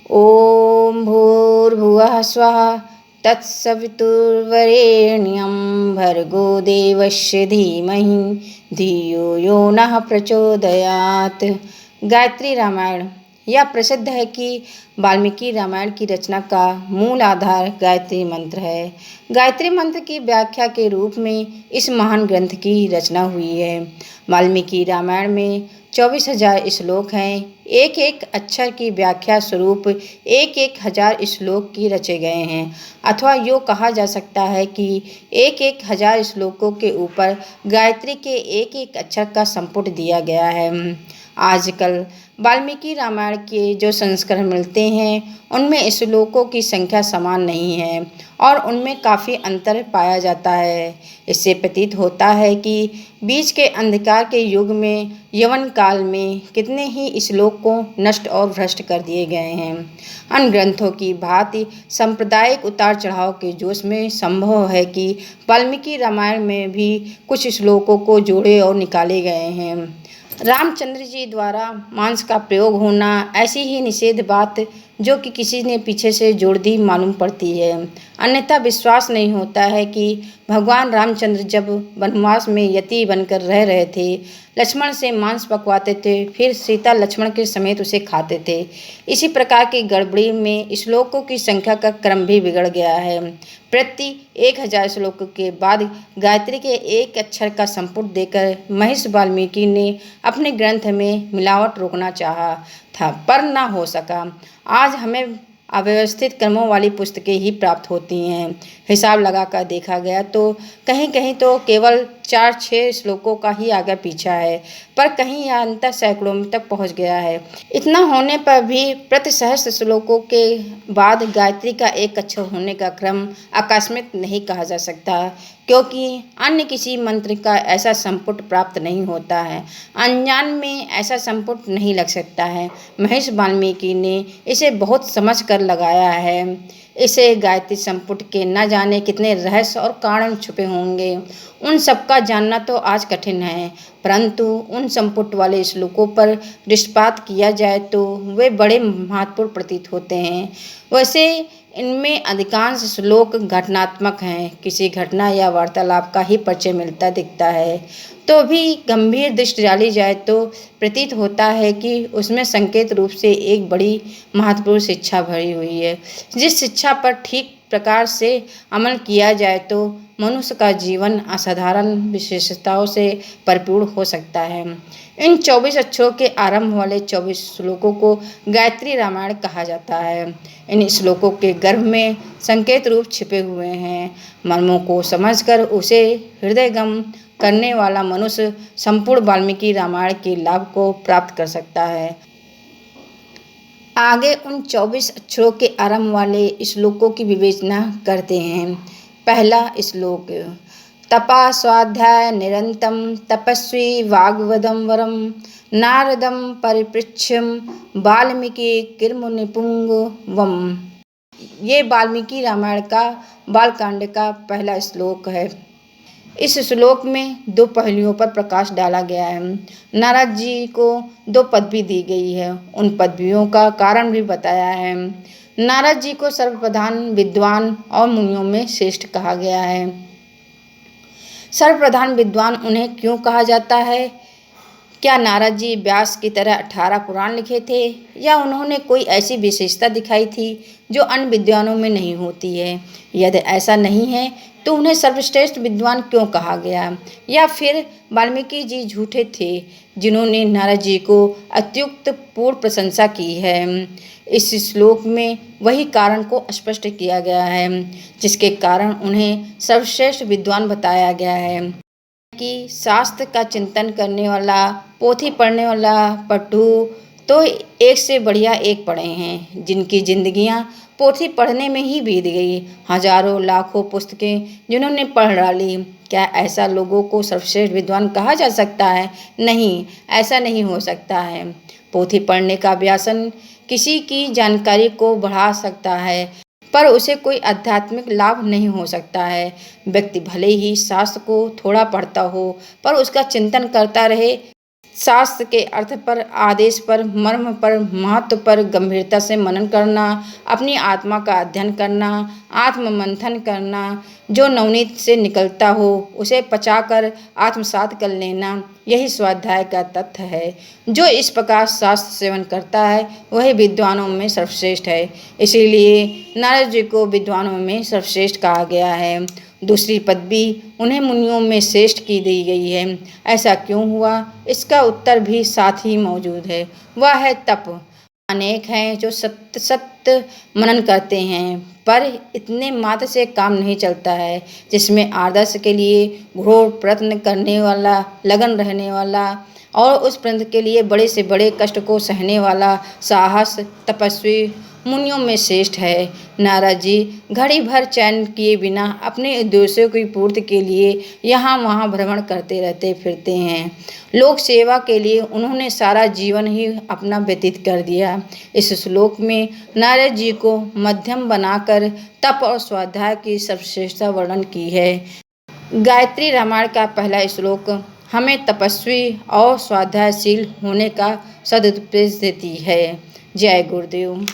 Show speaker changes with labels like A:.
A: ॐ भूर्भुवः स्वः तत्सवितुर्वरेण्यं भर्गो देवस्य धीमहि धियो यो नः प्रचोदयात्। गायत्री रामायण। यह प्रसिद्ध है कि वाल्मीकि रामायण की रचना का मूल आधार गायत्री मंत्र है। गायत्री मंत्र की व्याख्या के रूप में इस महान ग्रंथ की रचना हुई है। वाल्मीकि रामायण में 24,000 श्लोक हैं। एक एक अक्षर की व्याख्या स्वरूप एक एक हजार श्लोक की रचे गए हैं, अथवा यूँ कहा जा सकता है कि एक एक हजार श्लोकों के ऊपर गायत्री के एक एक अक्षर का संपुट दिया गया है। आजकल वाल्मीकि रामायण के जो संस्करण मिलते हैं उनमें श्लोकों की संख्या समान नहीं है और उनमें काफ़ी अंतर पाया जाता है। इससे प्रतीत होता है कि बीच के अंधकार के युग में यवन काल में कितने ही श्लोक को नष्ट और भ्रष्ट कर दिए गए हैं। अन्य ग्रंथों की भांति सांप्रदायिक उतार चढ़ाव के जोश में संभव है कि वाल्मीकि रामायण में भी कुछ श्लोकों को जोड़े और निकाले गए हैं। रामचंद्र जी द्वारा मांस का प्रयोग होना ऐसी ही निषेध बात जो कि किसी ने पीछे से जोड़ दी मालूम पड़ती है। अन्यथा विश्वास नहीं होता है कि भगवान रामचंद्र जब वनवास में यति बनकर रह रहे थे, लक्ष्मण से मांस पकवाते थे, फिर सीता लक्ष्मण के समेत उसे खाते थे। इसी प्रकार की गड़बड़ी में श्लोकों की संख्या का क्रम भी बिगड़ गया है। प्रति 1000 श्लोकों के बाद गायत्री के एक अक्षर का संपुट देकर महर्षि वाल्मीकि ने अपने ग्रंथ में मिलावट रोकना चाहा था, पर न हो सका। आज हमें अव्यवस्थित क्रमों वाली पुस्तकें ही प्राप्त होती हैं। हिसाब लगाकर देखा गया तो कहीं कहीं तो केवल 4-6 श्लोकों का ही आगे पीछा है, पर कहीं यह अंतर सैकड़ों में तक पहुंच गया है। इतना होने पर भी प्रति सहस्त्र श्लोकों के बाद गायत्री का एक अक्षर होने का क्रम आकस्मिक नहीं कहा जा सकता, क्योंकि अन्य किसी मंत्र का ऐसा संपुट प्राप्त नहीं होता है। अनजान में ऐसा संपुट नहीं लग सकता है। महर्षि वाल्मीकि ने इसे बहुत समझ कर लगाया है। इसे गायत्री संपुट के न जाने कितने रहस्य और कारण छुपे होंगे, उन सबका जानना तो आज कठिन है, परंतु उन संपुट वाले श्लोकों पर दृष्टिपात किया जाए तो वे बड़े महत्वपूर्ण प्रतीत होते हैं। वैसे इनमें अधिकांश श्लोक घटनात्मक हैं, किसी घटना या वार्तालाप का ही परिचय मिलता दिखता है। तो भी गंभीर दृष्टि डाली जाए तो प्रतीत होता है कि उसमें संकेत रूप से एक बड़ी महत्वपूर्ण शिक्षा भरी हुई है, जिस शिक्षा पर ठीक प्रकार से अमल किया जाए तो मनुष्य का जीवन असाधारण विशेषताओं से परिपूर्ण हो सकता है। इन 24 अक्षरों के आरंभ वाले 24 श्लोकों को गायत्री रामायण कहा जाता है। इन श्लोकों के गर्भ में संकेत रूप छिपे हुए हैं। मर्मों को समझकर उसे हृदयगम करने वाला मनुष्य संपूर्ण वाल्मीकि रामायण के लाभ को प्राप्त कर सकता है। आगे उन 24 अक्षरों के आरंभ वाले श्लोकों की विवेचना करते हैं। पहला श्लोक। तपा स्वाध्याय निरंतम तपस्वी वाग्वदम वरम नारदम परिपृच्छ्यम वाल्मीकि किरमुनिपुंगवम। ये वाल्मीकि रामायण का बालकांड का पहला श्लोक है। इस श्लोक में 2 पहलुओं पर प्रकाश डाला गया है। नारद जी को 2 पदवी दी गई है, उन पदवियों का कारण भी बताया है। नारद जी को सर्वप्रधान विद्वान और मुनियों में श्रेष्ठ कहा गया है। सर्वप्रधान विद्वान उन्हें क्यों कहा जाता है? क्या नारद जी व्यास की तरह 18 पुराण लिखे थे, या उन्होंने कोई ऐसी विशेषता दिखाई थी जो अन्य विद्वानों में नहीं होती है? यदि ऐसा नहीं है तो उन्हें सर्वश्रेष्ठ विद्वान क्यों कहा गया? या फिर वाल्मीकि जी झूठे थे जिन्होंने नारद जी को अत्युक्त पूर्ण प्रशंसा की है? इस श्लोक में वही कारण को स्पष्ट किया गया है जिसके कारण उन्हें सर्वश्रेष्ठ विद्वान बताया गया है कि शास्त्र का चिंतन करने वाला, पोथी पढ़ने वाला पट्टू तो एक से बढ़िया एक पढ़े हैं, जिनकी जिंदगियां पोथी पढ़ने में ही बीत गई। हजारों लाखों पुस्तकें जिन्होंने पढ़ डाली। क्या ऐसा लोगों को सर्वश्रेष्ठ विद्वान कहा जा सकता है? नहीं, ऐसा नहीं हो सकता है। पोथी पढ़ने का व्यसन किसी की जानकारी को बढ़ा सकता है, पर उसे कोई आध्यात्मिक लाभ नहीं हो सकता है। व्यक्ति भले ही शास्त्र को थोड़ा पढ़ता हो, पर उसका चिंतन करता रहे, शास्त्र के अर्थ पर, आदेश पर, मर्म पर, महत्व पर गंभीरता से मनन करना, अपनी आत्मा का अध्ययन करना, आत्म मंथन करना, जो नवनीत से निकलता हो उसे पचाकर आत्मसात कर लेना, यही स्वाध्याय का तथ्य है। जो इस प्रकार शास्त्र सेवन करता है वही विद्वानों में सर्वश्रेष्ठ है। इसीलिए नारद जी को विद्वानों में सर्वश्रेष्ठ कहा गया है। दूसरी पदवी उन्हें मुनियों में श्रेष्ठ की दी गई है। ऐसा क्यों हुआ, इसका उत्तर भी साथ ही मौजूद है। वह है तप। अनेक हैं जो सत्य सत्य मनन करते हैं, पर इतने मात्र से काम नहीं चलता है, जिसमें आदर्श के लिए घोर प्रयत्न करने वाला, लगन रहने वाला और उस प्रयत्न के लिए बड़े से बड़े कष्ट को सहने वाला साहस तपस्वी मुनियों में श्रेष्ठ है। नारद जी घड़ी भर चैन किए बिना अपने उद्देश्यों की पूर्ति के लिए यहाँ वहाँ भ्रमण करते रहते फिरते हैं। लोक सेवा के लिए उन्होंने सारा जीवन ही अपना व्यतीत कर दिया। इस श्लोक में नारद जी को मध्यम बनाकर तप और स्वाध्याय की सर्वश्रेष्ठता वर्णन की है। गायत्री रामायण का पहला श्लोक हमें तपस्वी और स्वाध्यायशील होने का सदुपदेश देती है। जय गुरुदेव।